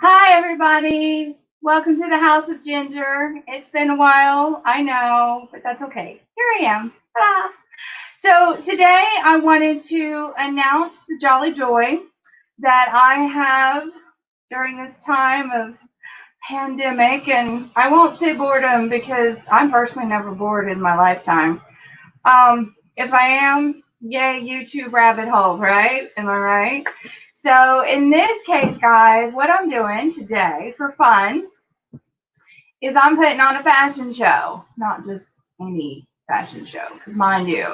Hi, everybody. Welcome to the House of Ginger. It's been a while, I know, but that's okay. Here I am. Ta-da. So today I wanted to announce the Jolly Joy that I have during this time of pandemic, and I won't say boredom because I'm personally never bored in my lifetime. If I am, yay, YouTube rabbit holes, right? Am I right? So in this case, guys, what I'm doing today for fun is I'm putting on a fashion show, not just any fashion show, because mind you,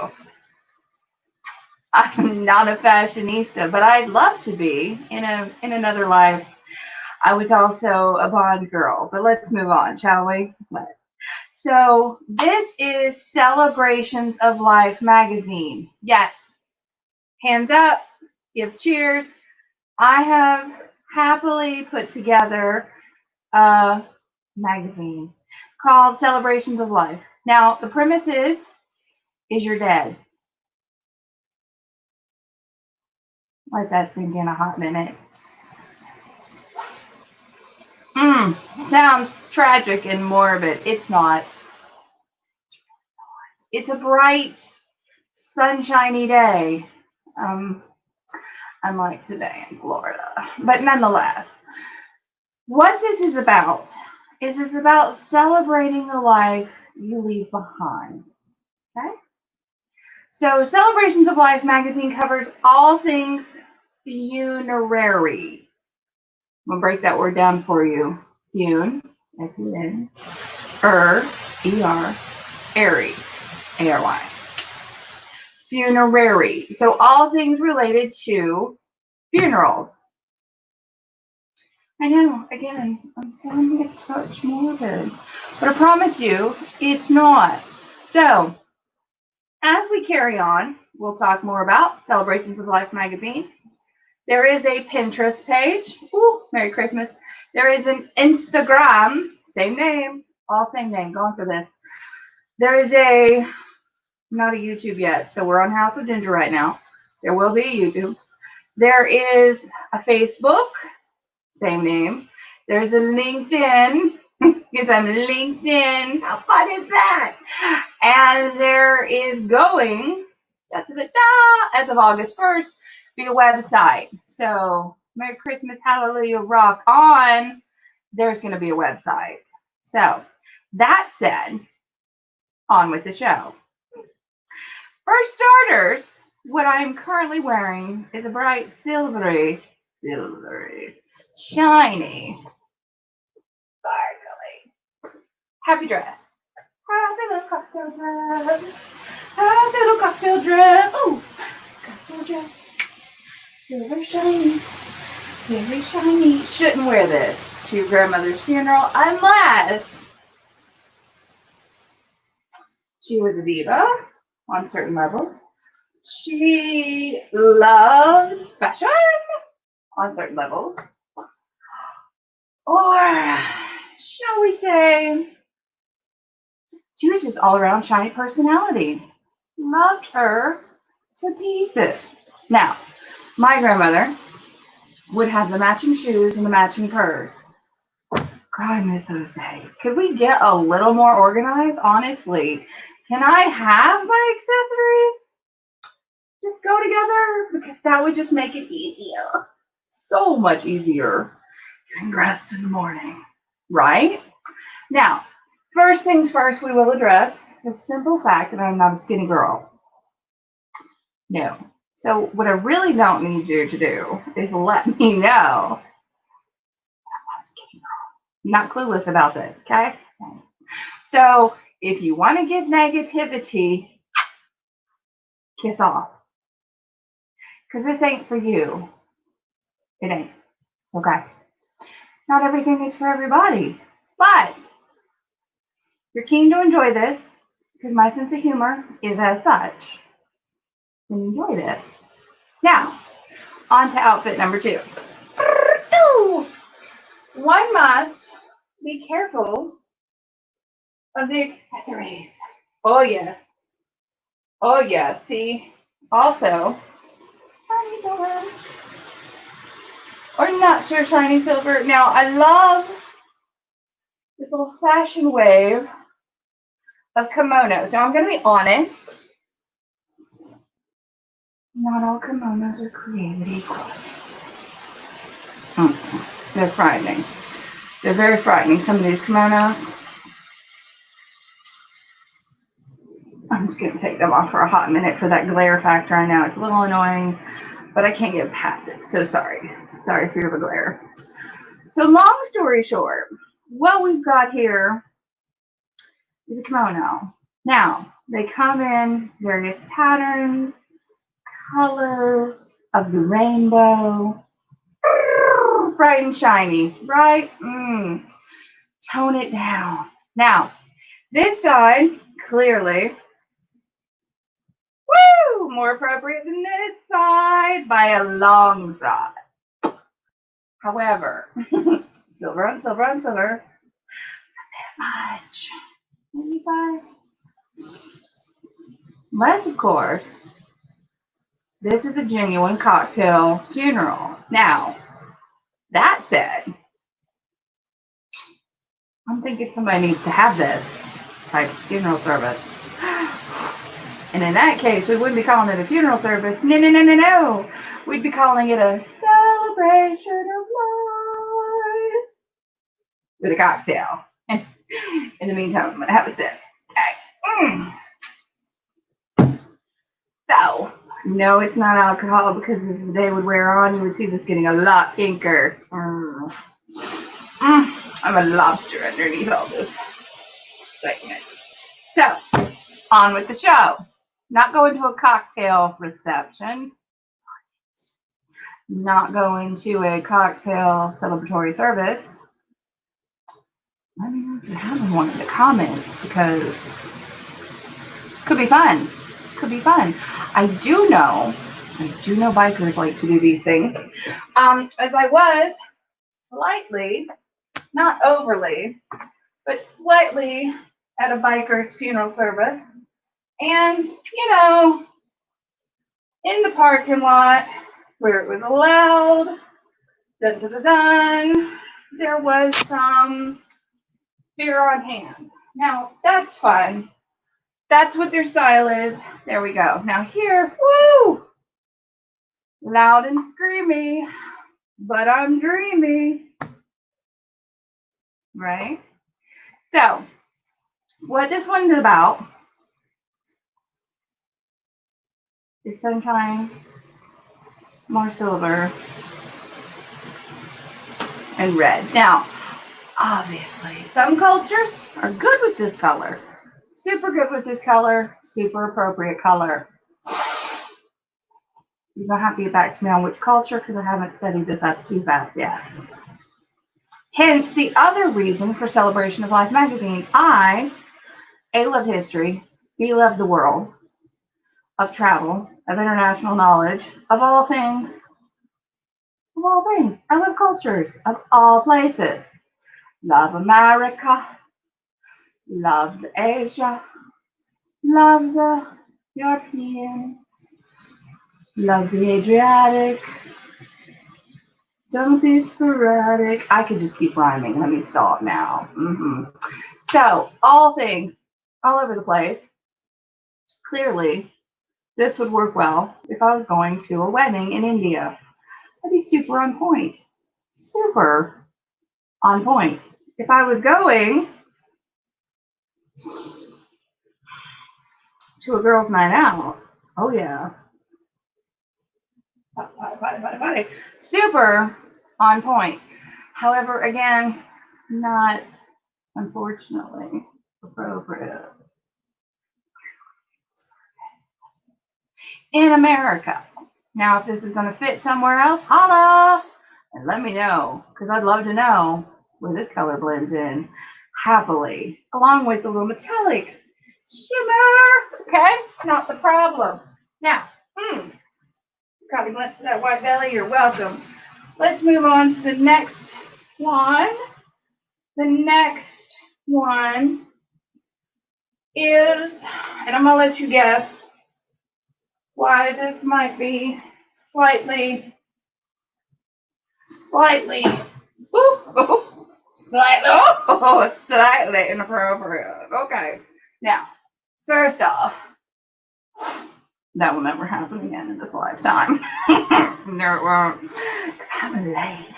I'm not a fashionista, but I'd love to be in another life. I was also a Bond girl, but let's move on, shall we? So this is Celebrations of Life magazine. Yes, hands up, give cheers. I have happily put together a magazine called Celebrations of Life. Now, the premise is you're dead. Let that sink in a hot minute. Sounds tragic and morbid. It's not. It's a bright, sunshiny day. Unlike today in Florida. But nonetheless, what this is about is it's about celebrating the life you leave behind. Okay? So Celebrations of Life magazine covers all things funerary. I'm going to break that word down for you. Fun, F-U-N, E-R, airy, A-R-Y. Funerary. So all things related to funerals. I know, again, I'm sounding a touch morbid, but I promise you, it's not. So, as we carry on, we'll talk more about Celebrations of Life magazine. There is a Pinterest page. Ooh, Merry Christmas. There is an Instagram, same name, all same name, going for this. There is not a YouTube yet, so we're on House of Ginger right now. There will be a YouTube. There is a Facebook, same name. There's a LinkedIn, because I'm LinkedIn. How fun is that? And there is going, as of August 1st, be a website. So, Merry Christmas, Hallelujah, Rock on. There's going to be a website. So, that said, on with the show. For starters, what I'm currently wearing is a bright silvery, shiny, sparkly, happy dress. Happy little cocktail dress. Happy little cocktail dress. Oh, cocktail dress. Silver shiny, very shiny. Shouldn't wear this to your grandmother's funeral unless she was a diva on certain levels. She loved fashion on certain levels. Or, shall we say, she was just all around shiny personality. Loved her to pieces. Now, my grandmother would have the matching shoes and the matching purse. God, I miss those days. Could we get a little more organized? Honestly, can I have my accessories just go together? Because that would just make it easier. So much easier getting dressed in the morning, right? Now, first things first, we will address the simple fact that I'm not a skinny girl. No. So what I really don't need you to do is let me know I'm not a skinny girl. I'm not clueless about this, okay? So if you want to give negativity, kiss off. Because this ain't for you. It ain't. Okay? Not everything is for everybody. But if you're keen to enjoy this, because my sense of humor is as such, then enjoy this. Now, on to outfit number 2. One must be careful of the accessories. Oh, yeah. Oh, yeah. See, also, or not sure shiny silver. Now, I love this little fashion wave of kimonos. Now, I'm going to be honest. Not all kimonos are created equal. They're frightening. They're very frightening, some of these kimonos. I'm just going to take them off for a hot minute for that glare factor. I know it's a little annoying, but I can't get past it. So sorry. Sorry for your glare. So long story short, what we've got here is a kimono. Now, they come in various patterns, colors of the rainbow. Bright and shiny, right? Tone it down. Now, this side, clearly, more appropriate than this side by a long shot. However, silver on silver on silver, not much. Maybe side. Unless, of course, this is a genuine cocktail funeral. Now, that said, I'm thinking somebody needs to have this type of funeral service. And in that case, we wouldn't be calling it a funeral service. No, no, no, no, no. We'd be calling it a celebration of life with a cocktail. And in the meantime, I'm going to have a sip. Okay. So, no, it's not alcohol because as the day would wear on, you would see this getting a lot pinker. I'm a lobster underneath all this excitement. So, on with the show. Not going to a cocktail reception. Not going to a cocktail celebratory service. Let me know if you're having one in the comments because it could be fun. Could be fun. I do know bikers like to do these things. As I was slightly, not overly, but slightly at a biker's funeral service. And, in the parking lot where it was allowed, there was some beer on hand. Now, that's fun. That's what their style is. There we go. Now here, woo! Loud and screamy, but I'm dreamy. Right? So, what this one's about is sunshine, more silver, and red. Now, obviously, some cultures are good with this color. Super good with this color. Super appropriate color. You're going to have to get back to me on which culture because I haven't studied this up too fast yet. Hence, the other reason for Celebration of Life magazine. I, A, love history, B, love the world, of travel, of international knowledge, of all things. Of all things. I love cultures of all places. Love America. Love Asia. Love the European. Love the Adriatic. Don't be sporadic. I could just keep rhyming. Let me stop now. So, all things, all over the place. Clearly, this would work well if I was going to a wedding in India. That'd be super on point. Super on point. If I was going to a girls' night out, oh yeah. Super on point. However, again, not, unfortunately, appropriate in America. Now, if this is going to fit somewhere else, holla and let me know, because I'd love to know where this color blends in happily, along with the little metallic shimmer. Okay, not the problem. Now, probably went to that white belly. You're welcome. Let's move on to the next one. The next one is, and I'm going to let you guess why this might be slightly slightly, slightly inappropriate. Okay. Now, first off, that will never happen again in this lifetime. No, it won't. Because I'm a lady.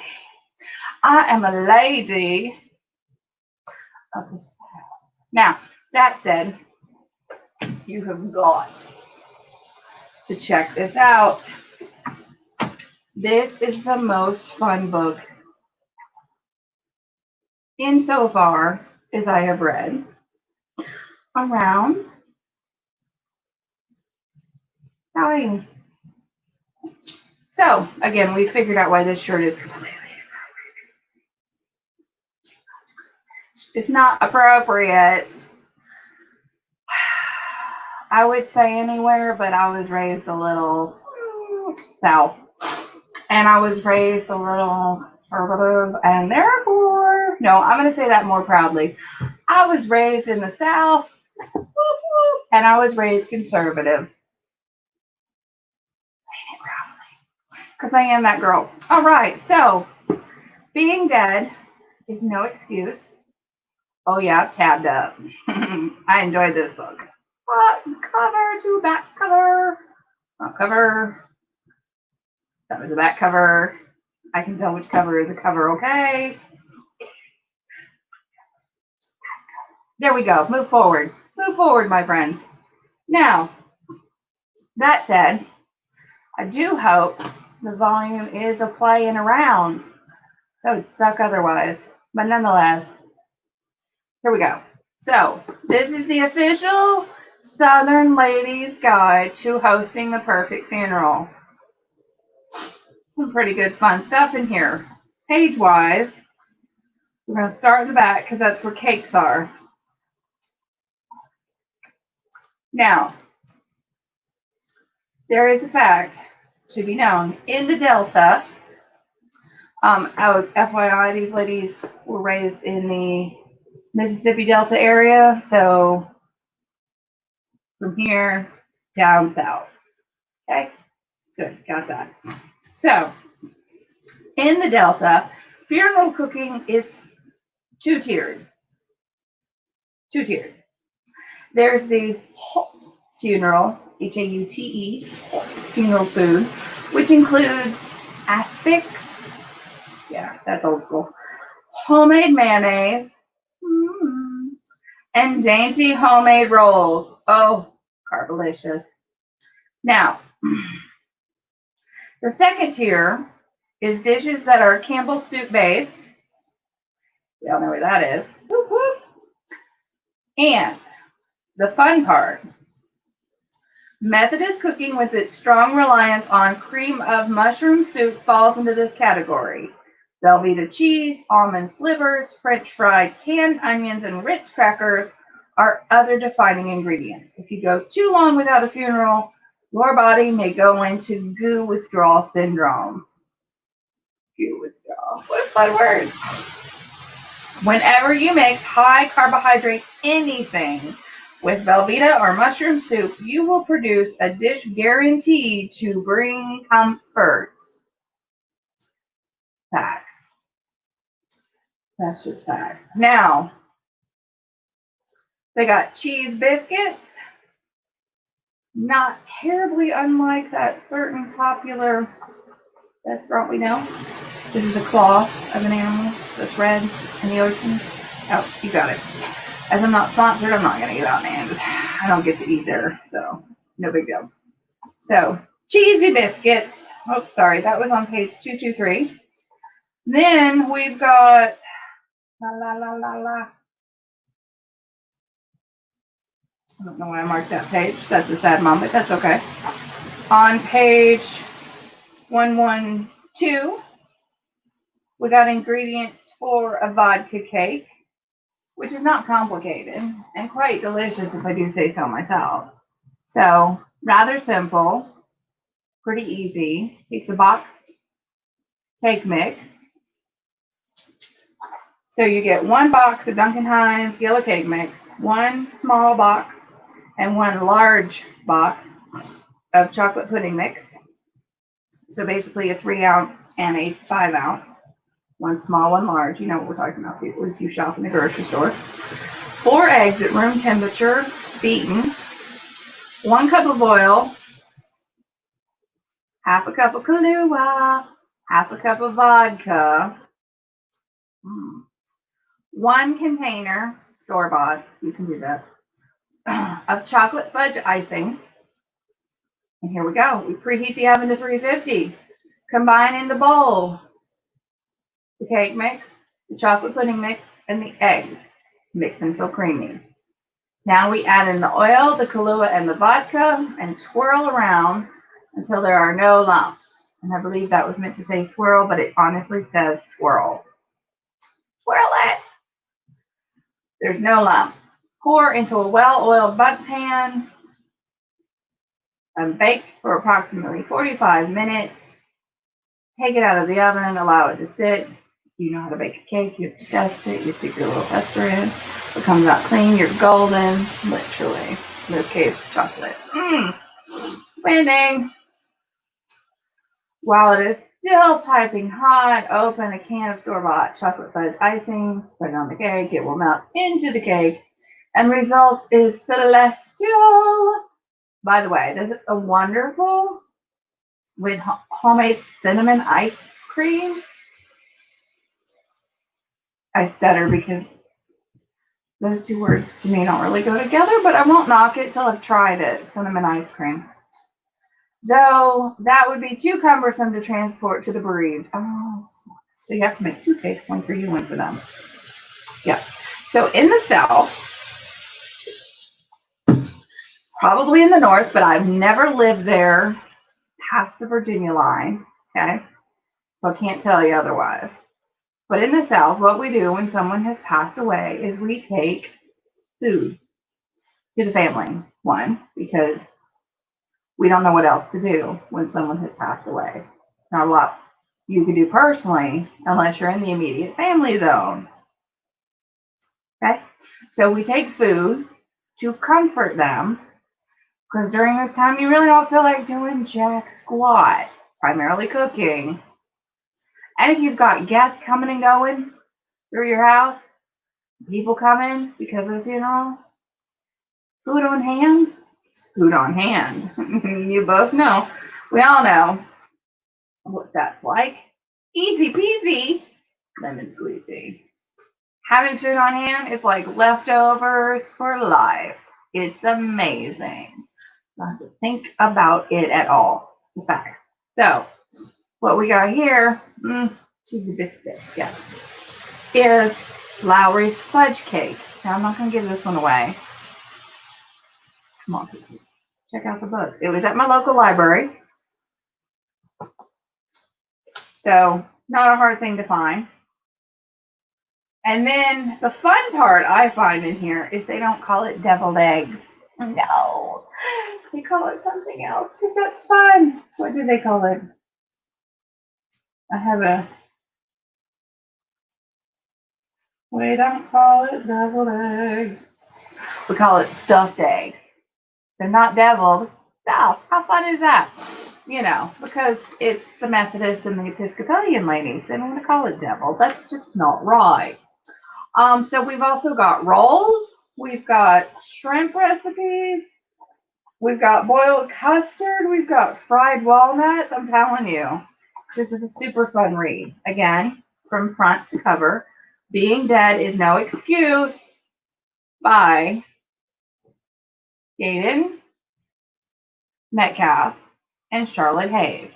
I am a lady of the South. Now, that said, you have got to check this out. This is the most fun book insofar as I have read around Halloween. So, again, we figured out why this shirt is completely inappropriate. It's not appropriate. I would say anywhere, but I was raised a little south. And I was raised a little conservative, and therefore, no, I'm going to say that more proudly. I was raised in the South, and I was raised conservative. Saying it proudly, because I am that girl. All right, so being dead is no excuse. Oh yeah, tabbed up. I enjoyed this book. What cover to back cover? Front cover. That was the back cover. I can tell which cover is a cover, okay? There we go. Move forward. Move forward, my friends. Now, that said, I do hope the volume is a playing around. So it'd suck otherwise. But nonetheless, here we go. So, this is the official Southern Ladies Guide to Hosting the Perfect Funeral. Some pretty good fun stuff in here. Page-wise, we're going to start in the back because that's where cakes are. Now, there is a fact to be known. In the Delta, FYI, these ladies were raised in the Mississippi Delta area, so from here down south. Okay, good, got that. So, in the Delta, funeral cooking is two-tiered. Two-tiered. There's the hot funeral, Haute, funeral food, which includes aspics. Yeah, that's old school. Homemade mayonnaise. And dainty homemade rolls. Oh, carbalicious. Now, the second tier is dishes that are Campbell's soup based. We all know where that is. Whoop, whoop. And the fun part, Methodist cooking with its strong reliance on cream of mushroom soup falls into this category. Velveeta cheese, almond slivers, French fried canned onions, and Ritz crackers are other defining ingredients. If you go too long without a funeral, your body may go into goo withdrawal syndrome. Goo withdrawal. What a fun word. Whenever you mix high carbohydrate anything with Velveeta or mushroom soup, you will produce a dish guaranteed to bring comfort. Facts. That's just facts. Now, they got cheese biscuits. Not terribly unlike that certain popular restaurant we know. This is a claw of an animal that's red in the ocean. Oh, you got it. As I'm not sponsored, I'm not going to give out names. I don't get to eat there, so no big deal. So, cheesy biscuits. Oh, sorry, that was on page 223. Then we've got I don't know why I marked that page. That's a sad moment. That's okay. On page 112, we got ingredients for a vodka cake, which is not complicated and quite delicious if I do say so myself. So, rather simple, pretty easy. Takes a boxed cake mix. So you get one box of Duncan Hines yellow cake mix, one small box, and one large box of chocolate pudding mix. So basically a 3-ounce and a 5-ounce. One small, one large. You know what we're talking about, people, if you shop in the grocery store. 4 eggs at room temperature, beaten. 1 cup of oil. Half a cup of Kahlua. Half a cup of vodka. 1 container, store-bought, you can do that, of chocolate fudge icing. And here we go. We preheat the oven to 350. Combine in the bowl the cake mix, the chocolate pudding mix, and the eggs. Mix until creamy. Now we add in the oil, the Kahlua, and the vodka, and twirl around until there are no lumps. And I believe that was meant to say swirl, but it honestly says twirl. Twirl it! There's no lumps. Pour into a well-oiled bundt pan and bake for approximately 45 minutes. Take it out of the oven, allow it to sit. You know how to bake a cake, you have to test it. You stick your little tester in. It comes out clean, you're golden, literally. This cake chocolate. Winning. While it is still piping hot, open a can of store-bought chocolate fudge icing, spread it on the cake. It will melt into the cake, and result is celestial. By the way, does it look wonderful with homemade cinnamon ice cream? I stutter because those 2 words to me don't really go together, but I won't knock it till I've tried it. Cinnamon ice cream. Though that would be too cumbersome to transport to the bereaved. Oh, so you have to make 2 cakes, 1 for you, 1 for them. Yeah. So in the South, probably in the North, but I've never lived there past the Virginia line. Okay. So I can't tell you otherwise. But in the South, what we do when someone has passed away is we take food to the family. 1, because we don't know what else to do when someone has passed away. Not a lot you can do personally unless you're in the immediate family zone. Okay? So we take food to comfort them, because during this time you really don't feel like doing jack squat, primarily cooking. And if you've got guests coming and going through your house, people coming because of the funeral, food on hand, it's food on hand. You both know. We all know what that's like. Easy peasy, lemon squeezy. Having food on hand is like leftovers for life. It's amazing. Not have to think about it at all. It's the facts. So, what we got here, cheesy biscuits, yeah, is Lowry's fudge cake. Now, I'm not going to give this one away. Come on, people. Check out the book. It was at my local library. So, not a hard thing to find. And then the fun part I find in here is they don't call it deviled eggs. No. They call it something else because that's fun. What do they call it? I have a... We don't call it deviled eggs. We call it stuffed egg. So not deviled. Stuffed. How fun is that? You know, because it's the Methodist and the Episcopalian ladies. They don't want to call it deviled. That's just not right. So we've also got rolls. We've got shrimp recipes. We've got boiled custard. We've got fried walnuts. I'm telling you, this is a super fun read. Again, from front to cover. Being Dead is No Excuse by Gaden Metcalf and Charlotte Hayes.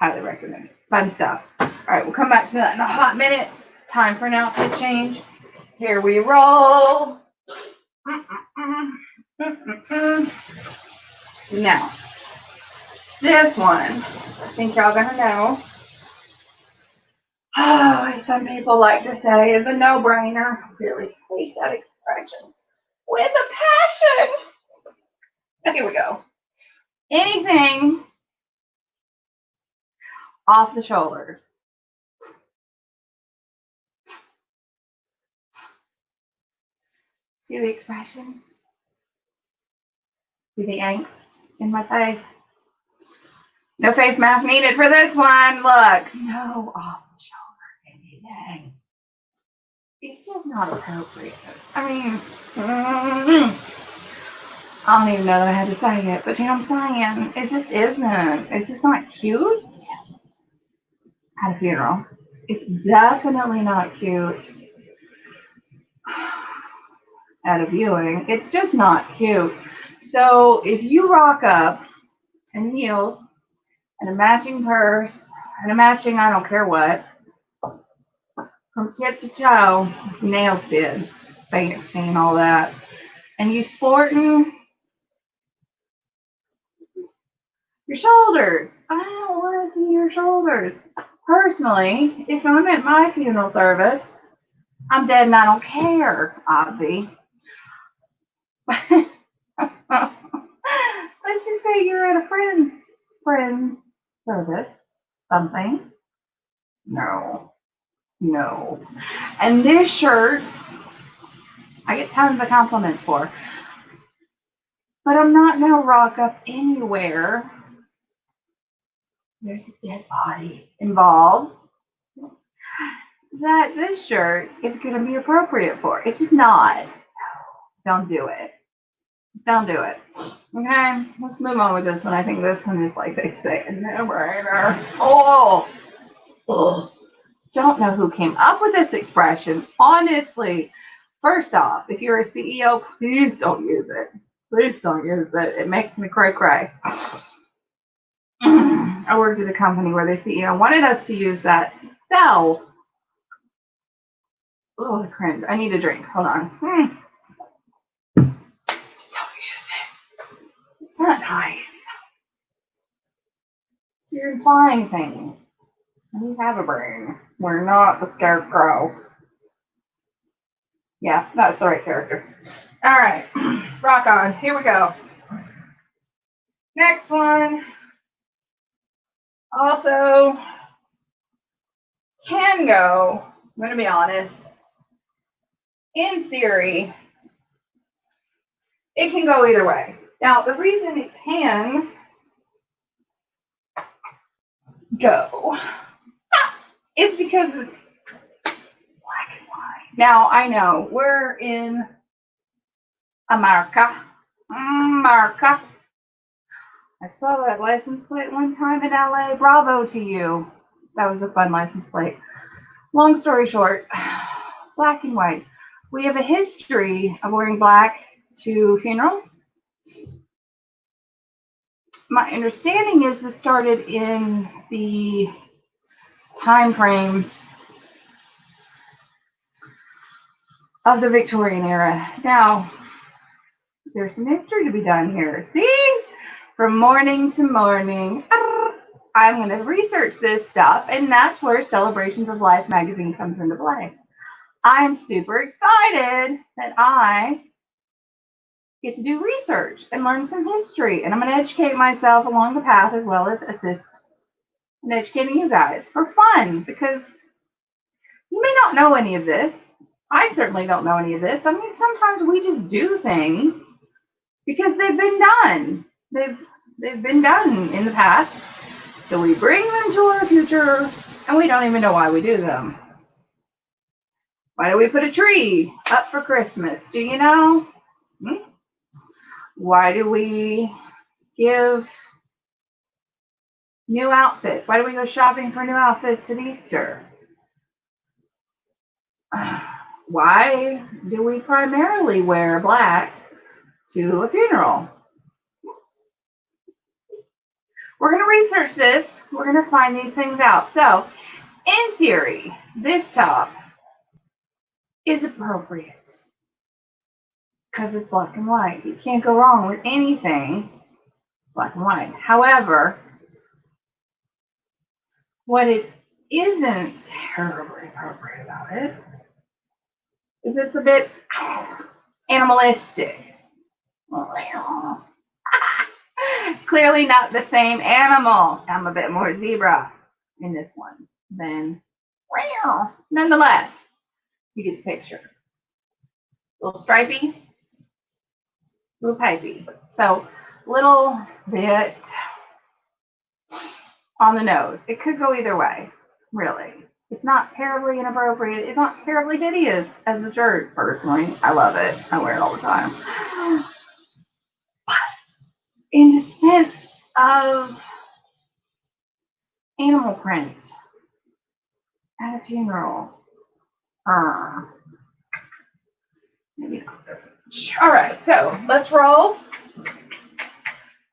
Highly recommend it. Fun stuff. All right, we'll come back to that in a hot minute. Time for announcement change. Here we roll. Now, this one, I think y'all gonna know. Oh, as some people like to say, is a no-brainer. I really hate that expression. With a passion. Here we go. Anything off the shoulders. See the expression? See the angst in my face? No face mask needed for this one. Look, no off the shoulder anything. It's just not appropriate. I mean, I don't even know that I had to say it, but you know what I'm saying? It just isn't. It's just not cute at a funeral. It's definitely not cute at a viewing. It's just not cute. So if you rock up in heels and a matching purse and a matching I don't care what, from tip to toe, as the nails did, fancy and all that, and you sporting your shoulders. I don't want to see your shoulders. Personally, if I'm at my funeral service, I'm dead and I don't care, Obvi. Let's just say you're at a friend's service, something. No. And this shirt, I get tons of compliments for, but I'm not gonna rock up anywhere there's a dead body involved that this shirt is gonna be appropriate for. It's just not. Don't do it. Don't do it. Okay, let's move on with this one. I think this one is like they say a no-brainer. Oh, don't know who came up with this expression. Honestly, first off, if you're a CEO, please don't use it. Please don't use it. It makes me cray. I worked at a company where the CEO wanted us to use that to sell. Oh, cringe. I need a drink. Hold on. Just don't use it. It's not nice. So you're implying things. We have a brain. We're not the scarecrow. Yeah, that's the right character. All right. Rock on. Here we go. Next one. Also can go, I'm going to be honest, in theory, it can go either way. Now, the reason it can go is because it's black and white. Now, I know we're in America. I saw that license plate one time in LA. Bravo to you. That was a fun license plate. Long story short, black and white. We have a history of wearing black to funerals. My understanding is this started in the time frame of the Victorian era. Now, there's some history to be done here. See? From morning to morning. I'm going to research this stuff, and that's where Celebrations of Life magazine comes into play. I'm super excited that I get to do research and learn some history, and I'm going to educate myself along the path as well as assist in educating you guys for fun, because you may not know any of this. I certainly don't know any of this. I mean, sometimes we just do things because they've been done. They've been done in the past. So we bring them to our future, and we don't even know why we do them. Why do we put a tree up for Christmas? Do you know? Why do we give new outfits? Why do we go shopping for new outfits at Easter? Why do we primarily wear black to a funeral? We're going to research this. We're going to find these things out. So, in theory, this top is appropriate because it's black and white. You can't go wrong with anything black and white. However, what it isn't terribly appropriate about it is it's a bit animalistic. Clearly not the same animal. I'm a bit more zebra in this one than nonetheless. You get the picture. A little stripy, a little pipey. So, little bit on the nose. It could go either way, really. It's not terribly inappropriate. It's not terribly hideous as a shirt, personally. I love it. I wear it all the time. But in the sense of animal print at a funeral, maybe not so much. All right, so let's roll.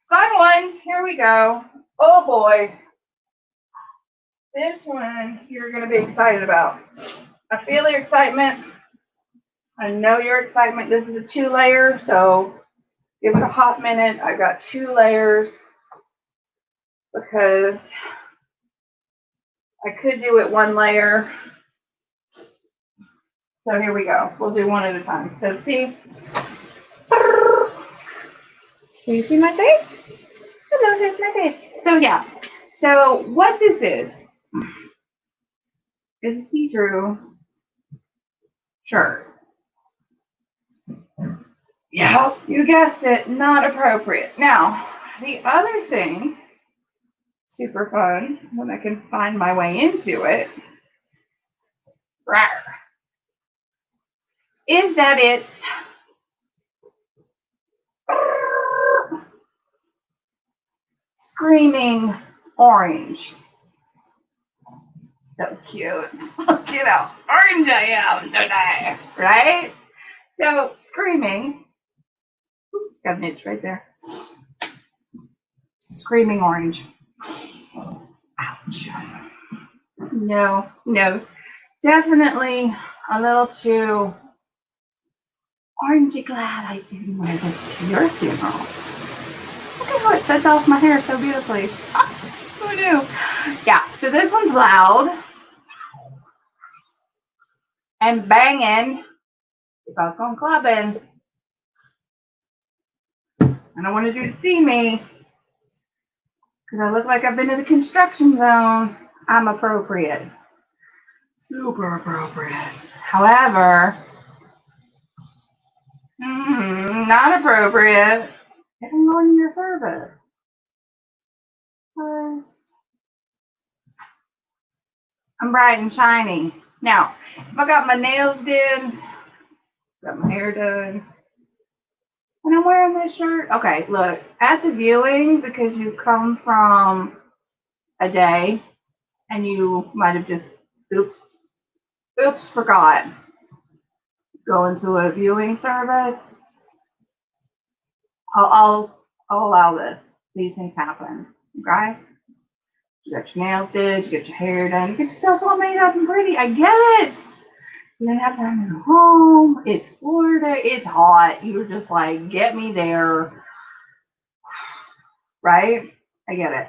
Fun one. Here we go. Oh boy. This one you're going to be excited about. I feel your excitement. I know your excitement. This is a 2-layer, so give it a hot minute. I've got 2 layers because I could do it 1 layer. So here we go. We'll do one at a time. So see, can you see my face? Hello, there's my face. So yeah, so what this is a see-through shirt. Yeah, you guessed it, not appropriate. Now, the other thing, super fun, when I can find my way into it, is that it's screaming orange. So cute. Look at how orange I am today, right? So screaming, got an itch right there. Screaming orange. Ouch. No, definitely a little too orangey glad I didn't wear this to your funeral. Look at how it sets off my hair so beautifully. Who knew? Yeah, so this one's loud and banging. If I was going clubbing, and I wanted you to see me, because I look like I've been to the construction zone, I'm appropriate. Super appropriate. However, not appropriate if I'm going to your service. Because I'm bright and shiny. Now, if I got my nails done, got my hair done, and I'm wearing this shirt, okay, look, at the viewing, because you come from a day and you might have just, oops, forgot, go into a viewing service, I'll allow this. These things happen, okay? You got your nails did, you get your hair done, you get yourself all made up and pretty. I get it. You don't have time to go home. It's Florida. It's hot. You're just like, get me there. Right? I get it.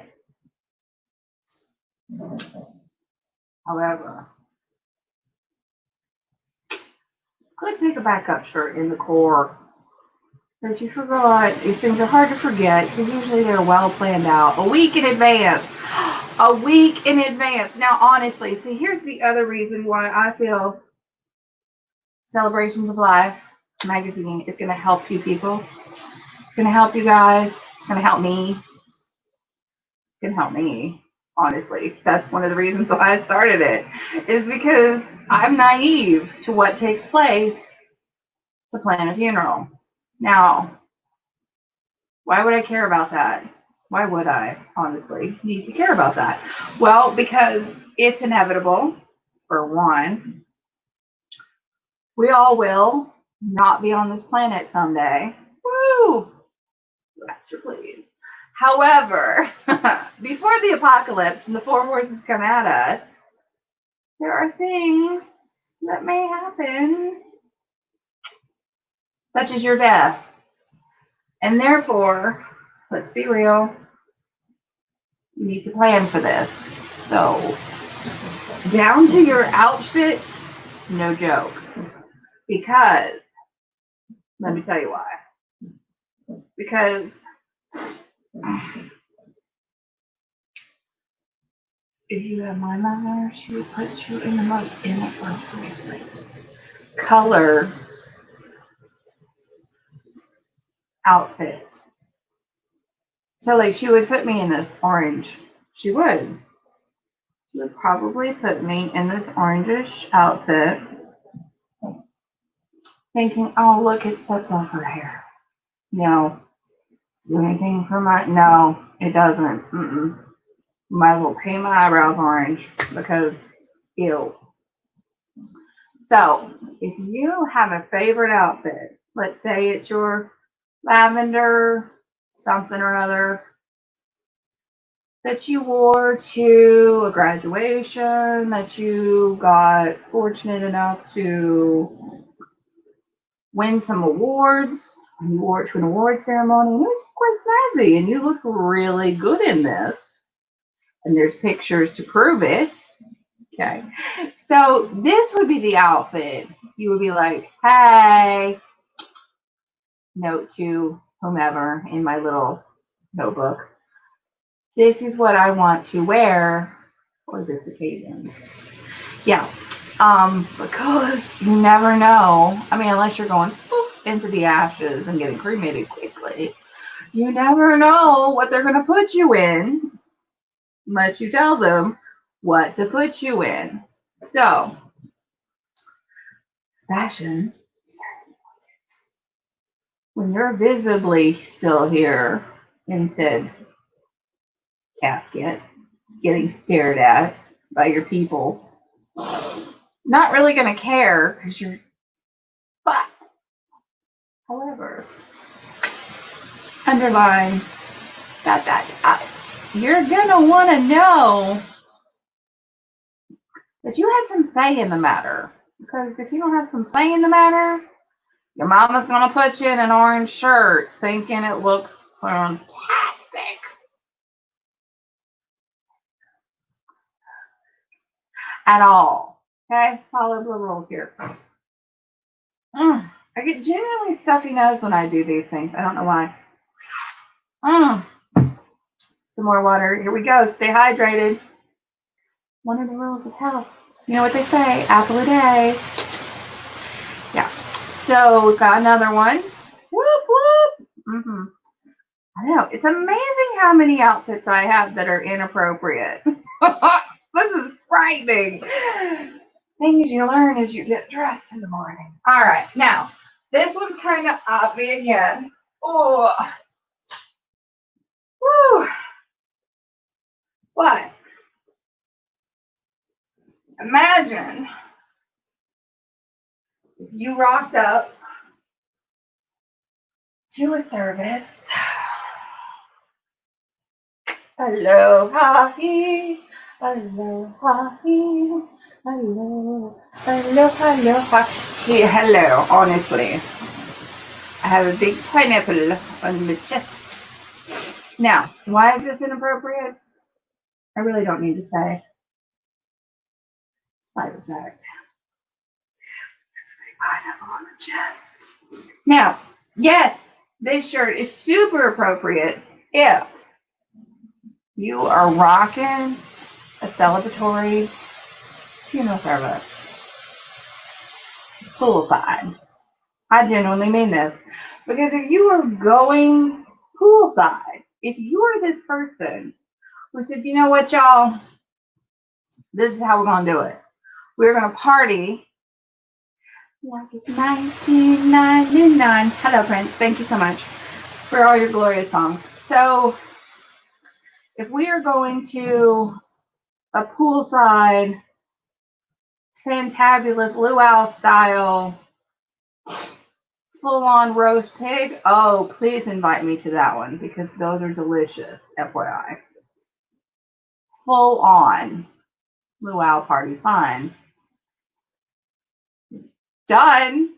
However, could take a backup shirt in the core. But if you forgot, these things are hard to forget because usually they're well planned out. A week in advance. A week in advance. Now, honestly, see, here's the other reason why I feel Celebrations of Life magazine is going to help you people. It's going to help you guys. It's going to help me. It's going to help me. Honestly, that's one of the reasons why I started it, is because I'm naive to what takes place to plan a funeral. Now, why would I care about that? Why would I, honestly, need to care about that? Well, because it's inevitable, for one. We all will not be on this planet someday. Woo! Rapture, please. However, before the apocalypse and the 4 horses come at us, there are things that may happen, such as your death. And therefore, let's be real, you need to plan for this. So, down to your outfit, no joke. Because, let me tell you why. Because if you have my mother, she would put you in the most inappropriate color outfit. So like she would put me in this orange She would. She would probably put me in this orangish outfit, thinking, oh, look, it sets off her hair. No. Do anything for my, no, it doesn't. Might as well paint my eyebrows orange because ew. So if you have a favorite outfit, let's say it's your lavender something or other that you wore to a graduation, that you got fortunate enough to win some awards, you wore it to an award ceremony, and it was quite snazzy, and you looked really good in this, and there's pictures to prove it. Okay, so this would be the outfit. You would be like, hey, note to whomever in my little notebook, this is what I want to wear for this occasion. Yeah, because you never know. I mean, unless you're going poof into the ashes and getting cremated quickly, you never know what they're going to put you in unless you tell them what to put you in. So, fashion is very important. When you're visibly still here in said casket, getting stared at by your peoples, not really going to care because you're, but, however, underline that you're going to want to know that you had some say in the matter. Because if you don't have some say in the matter, your mama's going to put you in an orange shirt thinking it looks fantastic. At all. Okay? Follow the rules here. I get genuinely stuffy nose when I do these things. I don't know why. Some more water. Here we go. Stay hydrated. One of the rules of health. You know what they say? Apple a day. Yeah. So we've got another one. Whoop, whoop. I know. It's amazing how many outfits I have that are inappropriate. This is frightening. Things you learn as you get dressed in the morning. All right. Now, this one's kind of obvious again. Oh. Woo. But imagine if you rocked up to a service. Aloha, aloha, aloha. Hello, honestly. I have a big pineapple on my chest. Now, why is this inappropriate? I really don't need to say. Spider fact. There's a big pineapple on the chest. Now, yes, this shirt is super appropriate if you are rocking a celebratory funeral service. Poolside. I genuinely mean this. Because if you are going poolside, if you are this person who said, you know what, y'all, this is how we're going to do it. We're going to party like it's 1999. Hello, Prince. Thank you so much for all your glorious songs. So, if we are going to a poolside, fantabulous luau style, full-on roast pig, oh, please invite me to that one because those are delicious, FYI. Full-on luau party fun. Done.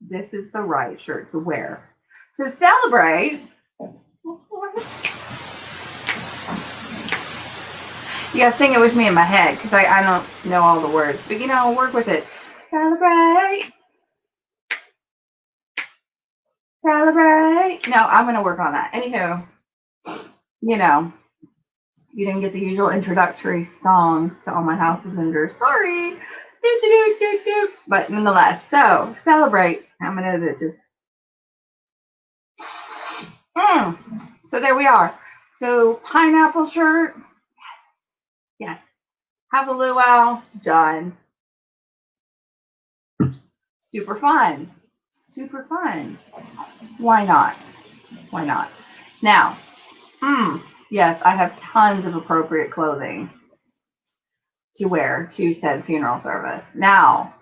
This is the right shirt to wear. So celebrate. You gotta sing it with me in my head because I don't know all the words, but you know, work with it. Celebrate. Celebrate. No, I'm gonna work on that. Anywho, you know, you didn't get the usual introductory songs to All My House is Under. Sorry. But nonetheless, so celebrate. I'm gonna just. So there we are. So pineapple shirt. Yeah. Have a luau, done. Super fun. Super fun. Why not? Why not? Now, yes, I have tons of appropriate clothing to wear to said funeral service. Now,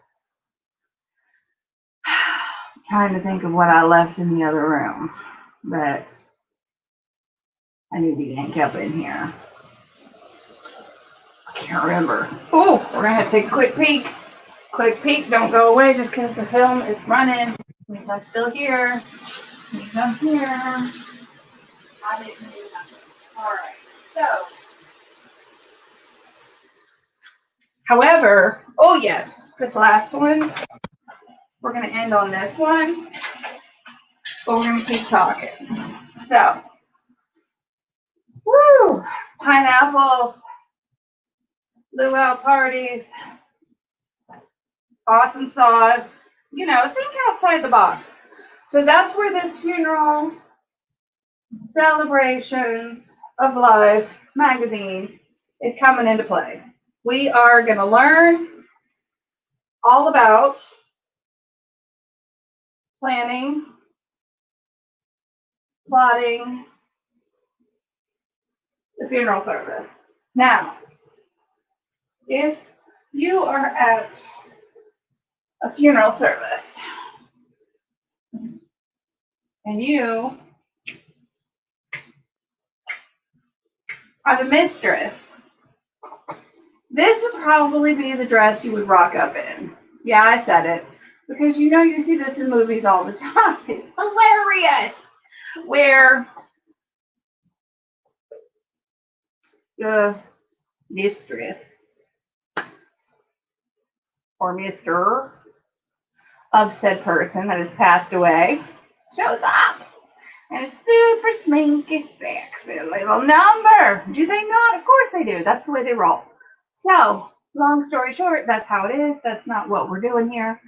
I'm trying to think of what I left in the other room that I need to yank up in here. I can't remember. Oh, we're going to have to take a quick peek. Quick peek. Don't go away just because the film is running. Means I'm still here. Means I'm here. I didn't do nothing. All right. So, however, oh yes, this last one, we're going to end on this one, but we're going to keep talking. So, woo, pineapples, luau parties, awesome sauce, you know, think outside the box. So that's where this funeral celebrations of life magazine is coming into play. We are going to learn all about planning, plotting the funeral service. Now, if you are at a funeral service and you are the mistress, this would probably be the dress you would rock up in. Yeah, I said it. Because you know you see this in movies all the time. It's hilarious. Where the mistress or mister of said person that has passed away shows up. And it's super slinky, sexy little number. Do they not? Of course they do. That's the way they roll. So, long story short, that's how it is. That's not what we're doing here.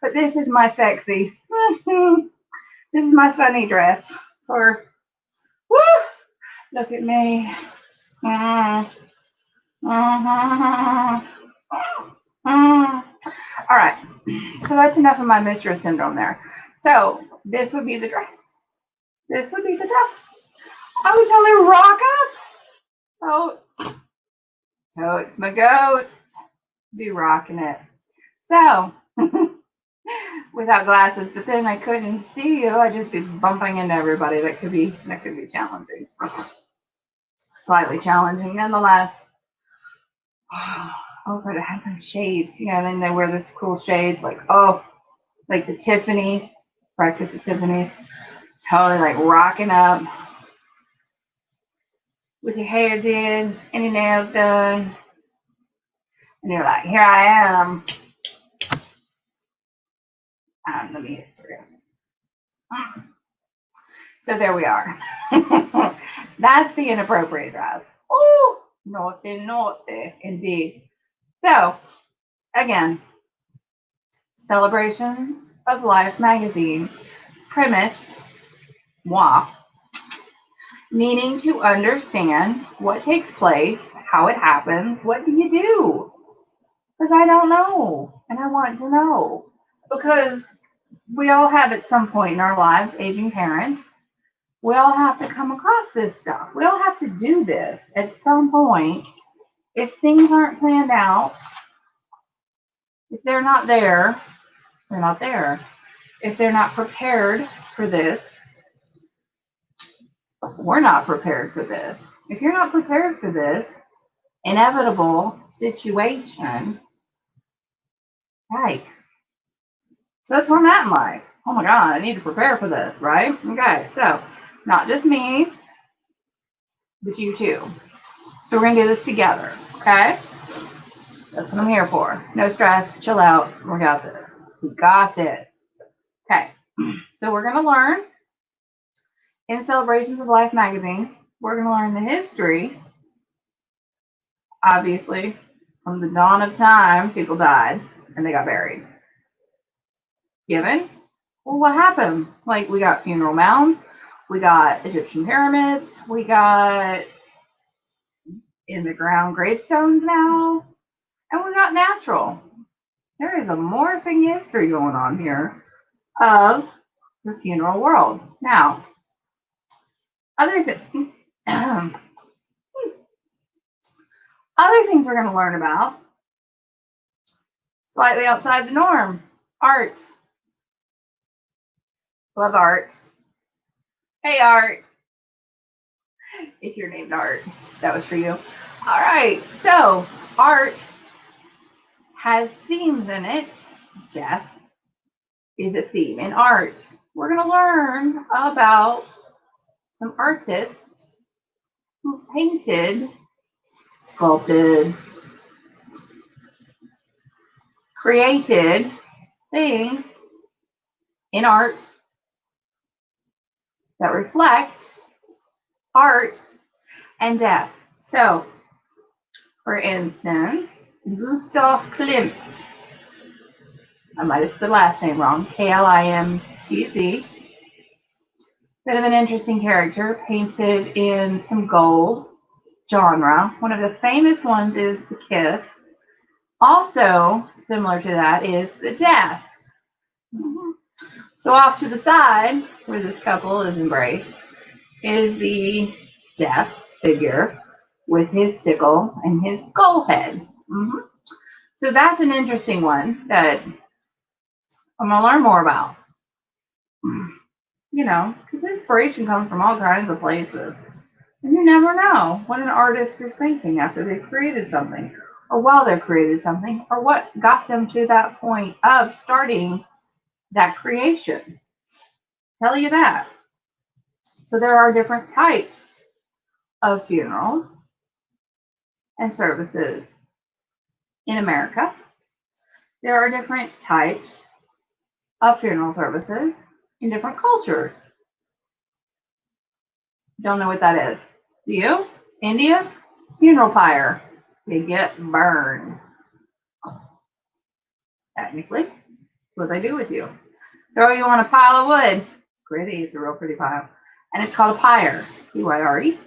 But this is my sexy, this is my funny dress for, woo, look at me. All right, so that's enough of my mistress syndrome there. So this would be the dress. This would be the dress. I would totally rock up. Totes. Totes my goats. Be rocking it. So, without glasses, but then I couldn't see you. I'd just be bumping into everybody. That could be challenging. Slightly challenging nonetheless. Oh, but I have my shades. You know, then they wear the cool shades like, oh, like the Tiffany, breakfast at Tiffany's. Totally like rocking up with your hair did and your nails done. And you're like, here I am. I'm the mistress. So there we are. That's the inappropriate dress. Ooh, naughty, naughty, indeed. So, again, Celebrations of Life magazine, premise, moi, needing to understand what takes place, how it happens, what do you do? Because I don't know, and I want to know. Because we all have at some point in our lives, aging parents, we all have to come across this stuff. We all have to do this at some point. If things aren't planned out, if they're not there, they're not there. If they're not prepared for this, we're not prepared for this. If you're not prepared for this inevitable situation, yikes. So that's where I'm at in life. Oh my God, I need to prepare for this, right? Okay, so not just me, but you too. So we're going to do this together, okay? That's what I'm here for. No stress, chill out, we got this. We got this. Okay, so we're going to learn in Celebrations of Life magazine, we're going to learn the history. Obviously, from the dawn of time, people died and they got buried. Given? Well, what happened? Like, we got funeral mounds, we got Egyptian pyramids, we got in the ground gravestones now, and we got natural. There is a morphing history going on here of the funeral world. Now, other things, other things we're going to learn about, slightly outside the norm, art. Love art. Hey, Art. If you're named Art, that was for you. All right, so art has themes in it. Death is a theme in art. We're going to learn about some artists who painted, sculpted, created things in art that reflect art and death. So, for instance, Gustav Klimt. I might have said the last name wrong. Klimtz. Bit of an interesting character, painted in some gold genre. One of the famous ones is The Kiss. Also, similar to that is The Death. So off to the side, where this couple is embraced, is the death figure with his sickle and his skull head. So that's an interesting one that I'm going to learn more about. You know, because inspiration comes from all kinds of places. And you never know what an artist is thinking after they've created something, or while they've created something, or what got them to that point of starting that creation. Tell you that. So there are different types of funerals and services in America. There are different types of funeral services in different cultures. Don't know what that is. Do you? India? Funeral pyre. You get burned. Technically, that's what they do with you. Throw you on a pile of wood. It's pretty. It's a real pretty pile. And it's called a pyre. Pyre.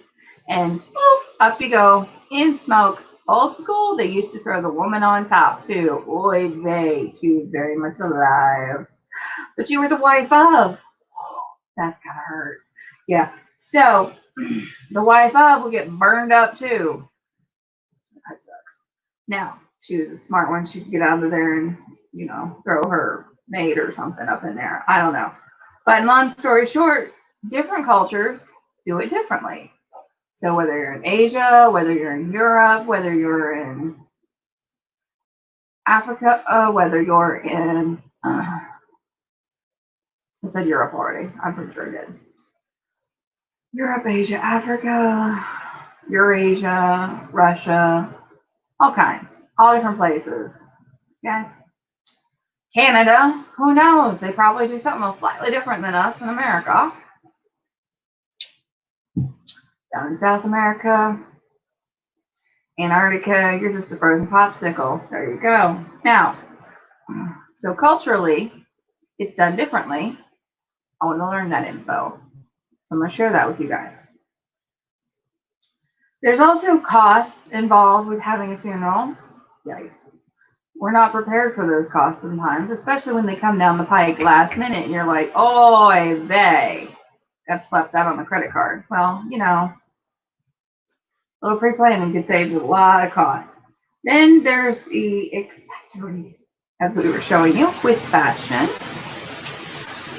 And poof, up you go. In smoke. Old school, they used to throw the woman on top too. Oy vey. She was very much alive. But you were the wife of. That's gotta hurt. Yeah. So the wife of will get burned up too. That sucks. Now, she was a smart one. She could get out of there and, you know, throw her maid or something up in there. I don't know. But long story short, different cultures do it differently. So whether you're in Asia, whether you're in Europe, whether you're in Africa, whether you're in, I said Europe already. I'm pretty sure I did. Europe, Asia, Africa, Eurasia, Russia, all kinds, all different places. Okay. Canada, who knows? They probably do something slightly different than us in America. Down in South America, Antarctica, you're just a frozen popsicle. There you go. Now, so culturally, it's done differently. I want to learn that info. So I'm going to share that with you guys. There's also costs involved with having a funeral. Yikes. We're not prepared for those costs sometimes, especially when they come down the pike last minute and you're like, oy vey. Got to slap that on the credit card. Well, you know, a little pre-planning could save you a lot of costs. Then there's the accessories, as we were showing you with fashion.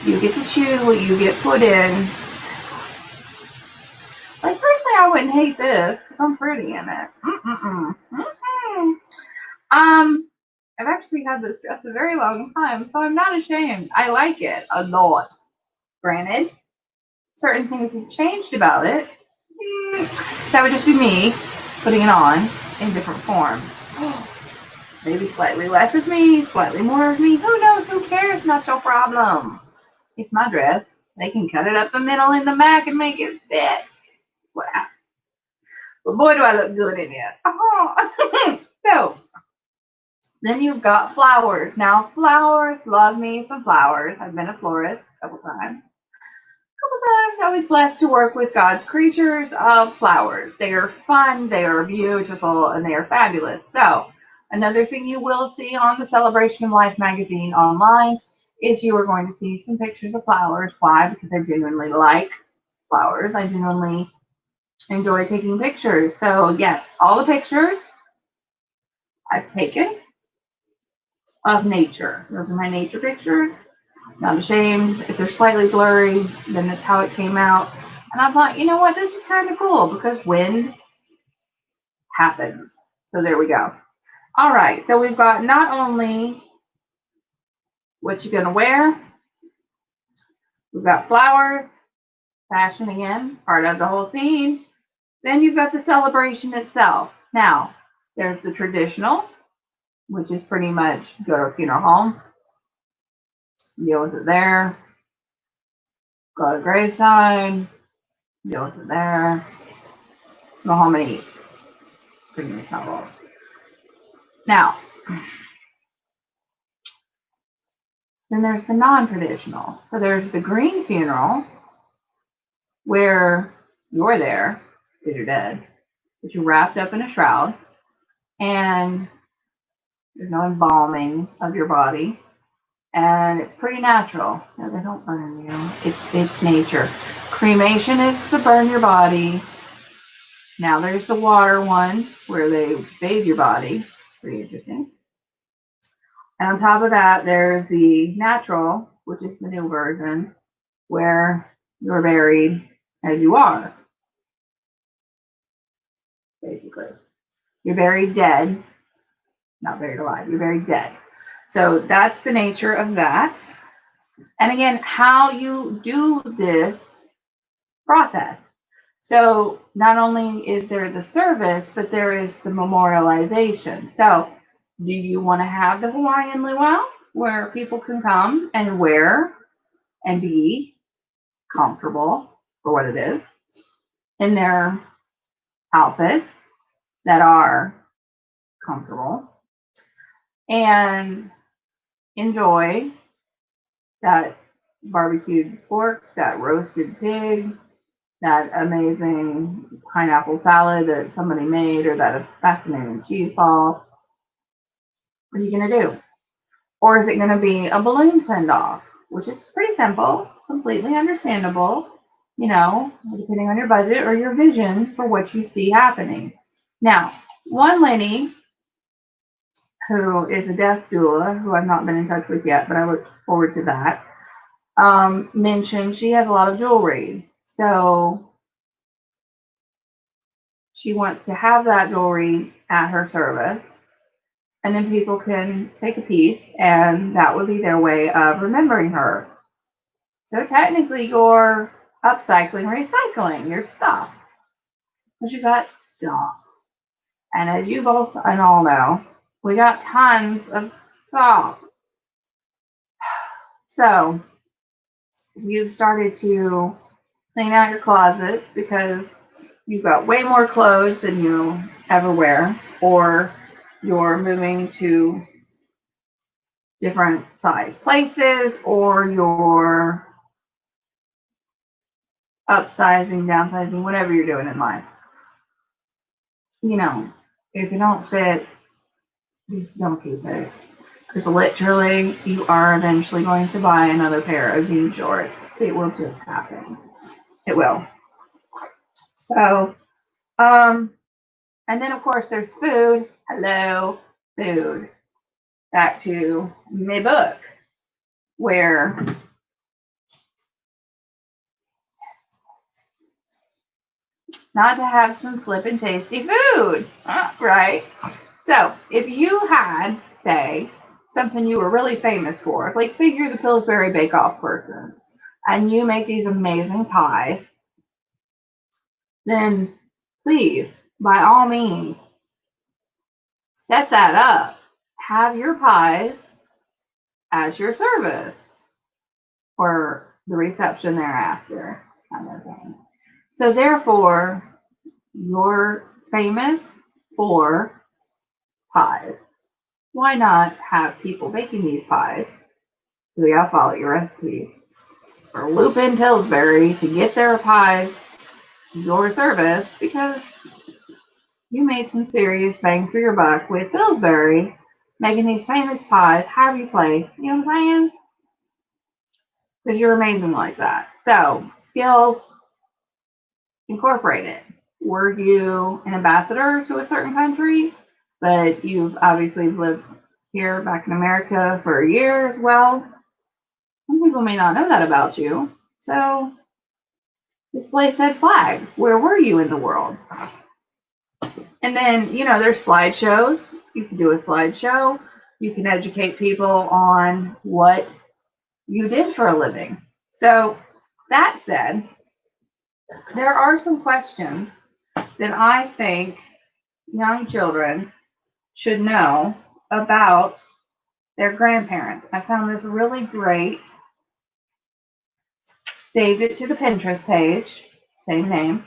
You get to choose what you get put in. Like, personally, I wouldn't hate this because I'm pretty in it. I've actually had this dress a very long time, so I'm not ashamed. I like it a lot. Granted, certain things have changed about it. That would just be me putting it on in different forms. Maybe slightly less of me, slightly more of me. Who knows? Who cares? Not your problem. It's my dress. They can cut it up the middle and the back and make it fit. That's what happens. But boy, do I look good in it. So, then you've got flowers. Now, flowers, love me some flowers. I've been a florist a couple times. couple times. I was blessed to work with God's creatures of flowers. They are fun, they are beautiful, and they are fabulous. So, another thing you will see on the Celebration of Life magazine online is you are going to see some pictures of flowers. Why? Because I genuinely like flowers. I genuinely enjoy taking pictures. So, yes, all the pictures I've taken of nature. Those are my nature pictures. Not ashamed. If they're slightly blurry, then that's how it came out. And I thought, you know what, this is kind of cool because wind happens. So there we go. All right, so we've got not only what you're going to wear, we've got flowers, fashion again, part of the whole scene. Then you've got the celebration itself. Now, there's the traditional, which is pretty much go to a funeral home, deal with it there, go to the graveside, deal with it there, go home and eat. Pretty much how it rolls. Now, then there's the non-traditional. So there's the green funeral, where you're there because you're dead, but you're wrapped up in a shroud, and there's no embalming of your body, and it's pretty natural. No, they don't burn you. It's nature. Cremation is to burn your body. Now there's the water one where they bathe your body. Pretty interesting. And on top of that, there's the natural, which is the new version, where you're buried as you are. Basically, you're buried dead, not buried alive. You're buried dead. So that's the nature of that. And again, how you do this process. So not only is there the service, but there is the memorialization. So do you want to have the Hawaiian luau where people can come and wear and be comfortable for what it is in their outfits that are comfortable and enjoy that barbecued pork, that roasted pig, that amazing pineapple salad that somebody made, or that fascinating cheese ball? What are you going to do? Or is it going to be a balloon send off, which is pretty simple, completely understandable, you know, depending on your budget or your vision for what you see happening. Now, one lady who is a death doula, who I've not been in touch with yet, but I look forward to that, mentioned she has a lot of jewelry. So she wants to have that jewelry at her service, and then people can take a piece, and that would be their way of remembering her. So technically, you're upcycling, recycling your stuff, because you got stuff. And as you both and all know, we got tons of stuff. So you've started to clean out your closets because you've got way more clothes than you ever wear, or you're moving to different size places, or you're upsizing, downsizing, whatever you're doing in life. You know, if you don't fit, just don't keep it. Because literally, you are eventually going to buy another pair of jean shorts. It will just happen. It will. So, and then of course there's food. Hello, food. Back to my book, where not to have some flippin' tasty food, right? So if you had, say, something you were really famous for, like say you're the Pillsbury Bake Off person, and you make these amazing pies, then please, by all means, set that up. Have your pies as your service for the reception thereafter, kind of thing. So therefore, you're famous for pies. Why not have people baking these pies? So we gotta follow your recipes. or loop in Pillsbury to get their pies to your service because you made some serious bang for your buck with Pillsbury making these famous pies. How you play? You know what I'm saying? Because you're amazing like that. So, skills incorporated. Were you an ambassador to a certain country, but you've obviously lived here back in America for a year as well? Some people may not know that about you. So, display said flags. Where were you in the world? And then, there's slideshows. You can do a slideshow. You can educate people on what you did for a living. So, that said, there are some questions that I think young children should know about their grandparents. I found this really great. Saved it to the Pinterest page. Same name.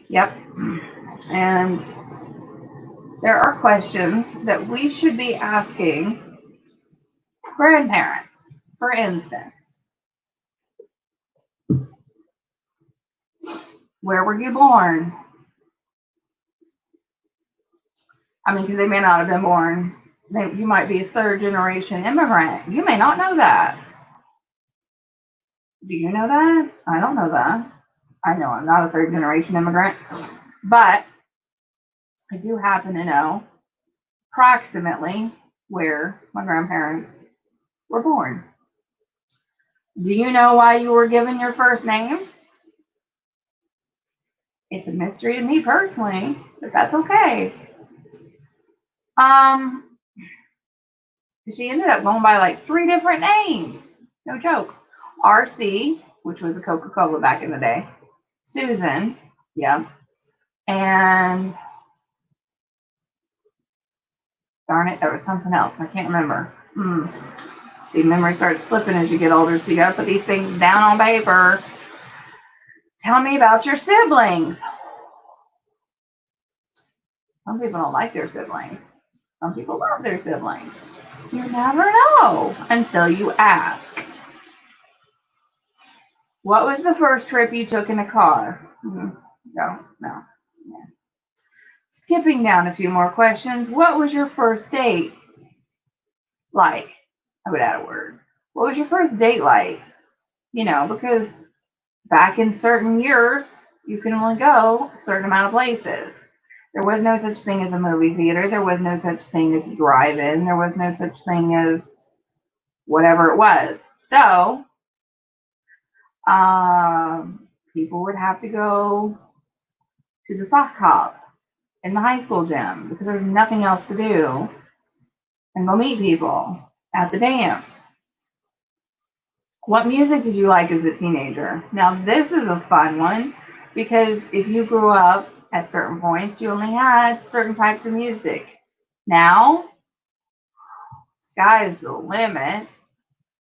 Yep. And there are questions that we should be asking grandparents. For instance, where were you born? I mean, because they may not have been born. You might be a third-generation immigrant. You may not know that. Do you know that? I don't know that. I know I'm not a third-generation immigrant, but I do happen to know approximately where my grandparents were born. Do you know why you were given your first name? It's a mystery to me personally, but that's okay. She ended up going by like 3 different names. No joke. RC, which was a Coca-Cola back in the day. Susan, yeah. And darn it, there was something else. I can't remember. See, memory starts slipping as you get older, so you gotta put these things down on paper. Tell me about your siblings. Some people don't like their siblings. Some people love their siblings. You never know until you ask. What was the first trip you took in a car? No. Yeah. Skipping down a few more questions. What was your first date like? I would add a word. What was your first date like? Because back in certain years, you can only go a certain amount of places. There was no such thing as a movie theater. There was no such thing as a drive-in. There was no such thing as whatever it was. So, people would have to go to the sock hop in the high school gym because there was nothing else to do and go meet people at the dance. What music did you like as a teenager? Now, this is a fun one because if you grew up at certain points, you only had certain types of music. Now, sky's the limit.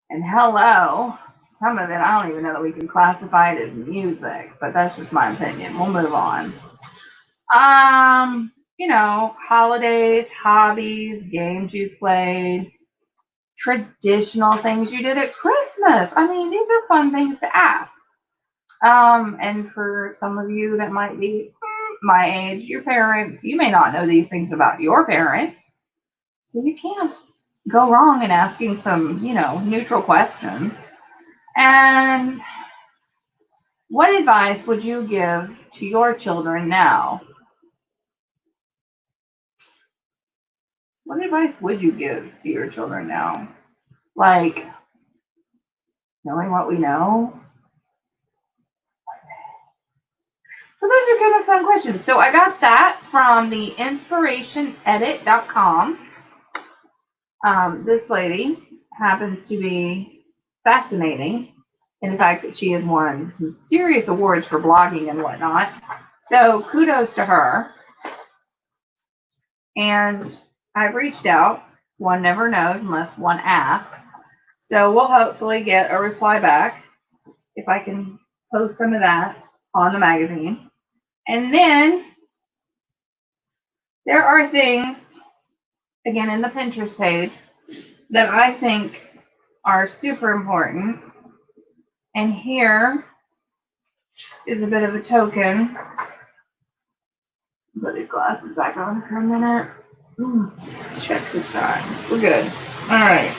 And hello, some of it, I don't even know that we can classify it as music, but that's just my opinion. We'll move on. Holidays, hobbies, games you played, traditional things you did at Christmas. I mean, these are fun things to ask. And for some of you that might be my age, your parents, you may not know these things about your parents. So you can't go wrong in asking some, neutral questions. And what advice would you give to your children now? What advice would you give to your children now? Like, knowing what we know? So those are kind of fun questions. So I got that from the inspirationedit.com. This lady happens to be fascinating in the fact that she has won some serious awards for blogging and whatnot. So kudos to her. And I've reached out. One never knows unless one asks. So we'll hopefully get a reply back if I can post some of that on the magazine. And then there are things, again, in the Pinterest page that I think are super important And here is a bit of a token. Put these glasses back on for a minute. Check the time. We're good. All right.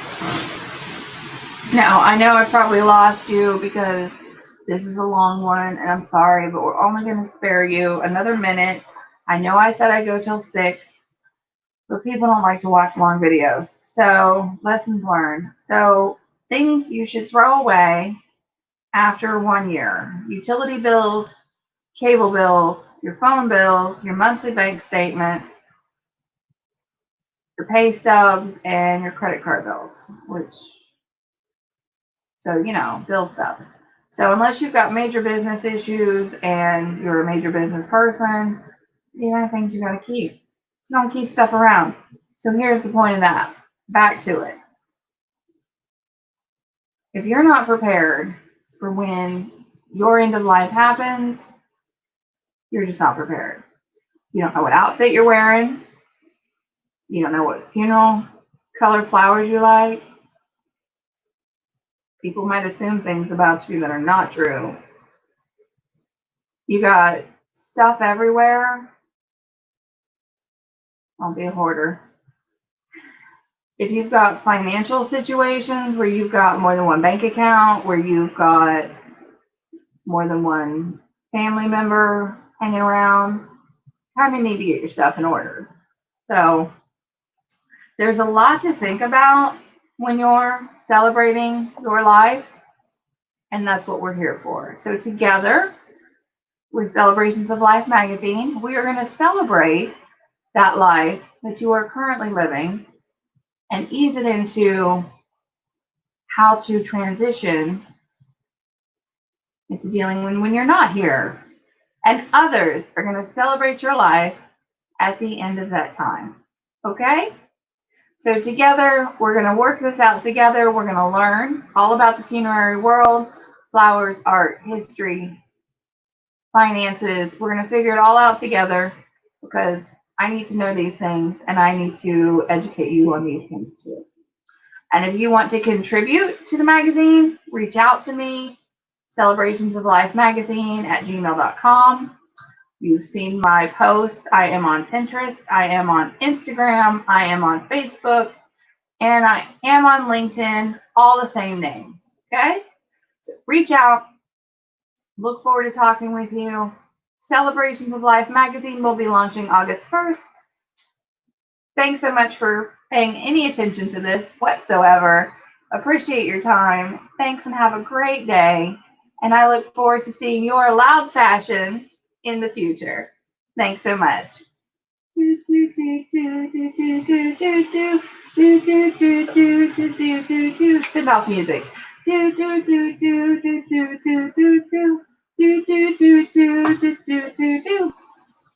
Now, I know I probably lost you because this is a long one, and I'm sorry, but we're only going to spare you another minute. I know I said I'd go till 6, but people don't like to watch long videos. So, lessons learned. So, things you should throw away after 1 year. Utility bills, cable bills, your phone bills, your monthly bank statements, your pay stubs, and your credit card bills, bill stubs. So unless you've got major business issues and you're a major business person, these are things you got to keep. So don't keep stuff around. So here's the point of that. Back to it. If you're not prepared for when your end of life happens, you're just not prepared. You don't know what outfit you're wearing. You don't know what funeral color flowers you like. People might assume things about you that are not true. You got stuff everywhere. Don't be a hoarder. If you've got financial situations where you've got more than one bank account, where you've got more than one family member hanging around, kind of need to get your stuff in order. So there's a lot to think about when you're celebrating your life, and that's what we're here for. So together with Celebrations of Life magazine, we are going to celebrate that life that you are currently living and ease it into how to transition into dealing when you're not here. And others are going to celebrate your life at the end of that time. Okay? So together, we're going to work this out together. We're going to learn all about the funerary world, flowers, art, history, finances. We're going to figure it all out together because I need to know these things and I need to educate you on these things too. And if you want to contribute to the magazine, reach out to me, celebrationsoflifemagazine@gmail.com. You've seen my posts. I am on Pinterest. I am on Instagram. I am on Facebook. And I am on LinkedIn, all the same name. Okay? So reach out. Look forward to talking with you. Celebrations of Life magazine will be launching August 1st. Thanks so much for paying any attention to this whatsoever. Appreciate your time. Thanks and have a great day. And I look forward to seeing your loud fashion in the future. Thanks so much. Send off music.